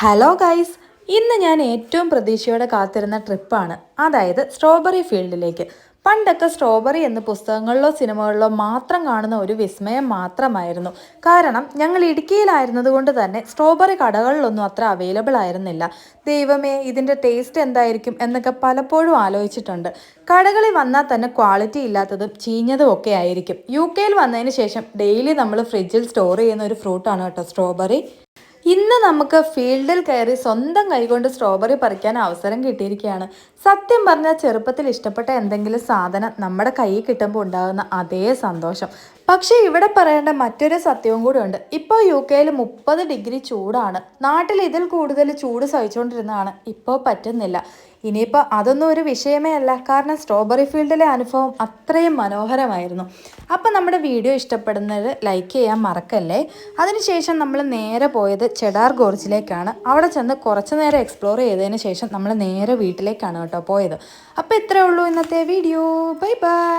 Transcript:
Hello guys, ഇന്ന് ഞാൻ ഏറ്റവും പ്രതീക്ഷയോടെ കാത്തിരുന്ന ട്രിപ്പാണ്, അതായത് സ്ട്രോബെറി ഫീൽഡിലേക്ക്. പണ്ടൊക്കെ സ്ട്രോബെറി എന്ന് പുസ്തകങ്ങളിലോ സിനിമകളിലോ മാത്രം കാണുന്ന ഒരു വിസ്മയം മാത്രമായിരുന്നു. കാരണം ഞങ്ങൾ ഇടുക്കിയിലായിരുന്നത് കൊണ്ട് തന്നെ സ്ട്രോബെറി കടകളിലൊന്നും അത്ര അവൈലബിൾ ആയിരുന്നില്ല. ദൈവമേ, ഇതിൻ്റെ ടേസ്റ്റ് എന്തായിരിക്കും എന്നൊക്കെ പലപ്പോഴും ആലോചിച്ചിട്ടുണ്ട്. കടകളിൽ വന്നാൽ തന്നെ ക്വാളിറ്റി ഇല്ലാത്തതും ചീഞ്ഞതും ഒക്കെ ആയിരിക്കും. UK വന്നതിന് ശേഷം ഡെയിലി നമ്മൾ ഫ്രിഡ്ജിൽ സ്റ്റോർ ചെയ്യുന്ന ഒരു ഫ്രൂട്ടാണ് കേട്ടോ സ്ട്രോബെറി. ഇന്ന് നമുക്ക് ഫീൽഡിൽ കയറി സ്വന്തം കൈകൊണ്ട് സ്ട്രോബെറി പറിക്കാൻ അവസരം കിട്ടിയിരിക്കുകയാണ്. സത്യം പറഞ്ഞാൽ ചെറുപ്പത്തിൽ ഇഷ്ടപ്പെട്ട എന്തെങ്കിലും സാധനം നമ്മുടെ കയ്യിൽ കിട്ടുമ്പോൾ ഉണ്ടാകുന്ന അതേ സന്തോഷം. പക്ഷേ ഇവിടെ പറയേണ്ട മറ്റൊരു സത്യവും കൂടി ഉണ്ട്. ഇപ്പോൾ UK 30 ഡിഗ്രി ചൂടാണ്. നാട്ടിൽ ഇതിൽ കൂടുതൽ ചൂട് സഹിച്ചുകൊണ്ടിരുന്നതാണ്, ഇപ്പോൾ പറ്റുന്നില്ല. ഇനിയിപ്പോൾ അതൊന്നും ഒരു വിഷയമേ അല്ല, കാരണം സ്ട്രോബെറി ഫീൽഡിലെ അനുഭവം അത്രയും മനോഹരമായിരുന്നു. അപ്പം നമ്മുടെ വീഡിയോ ഇഷ്ടപ്പെടുന്നത് ലൈക്ക് ചെയ്യാൻ മറക്കല്ലേ. അതിനുശേഷം നമ്മൾ നേരെ പോയത് ചെഡാർ ഗോർജിലേക്കാണ്. അവിടെ ചെന്ന് കുറച്ച് നേരം എക്സ്പ്ലോർ ചെയ്തതിന് ശേഷം നമ്മൾ നേരെ വീട്ടിലേക്കാണ് കേട്ടോ പോയത്. അപ്പോൾ ഇത്രയേ ഉള്ളൂ ഇന്നത്തെ വീഡിയോ. Bye bye.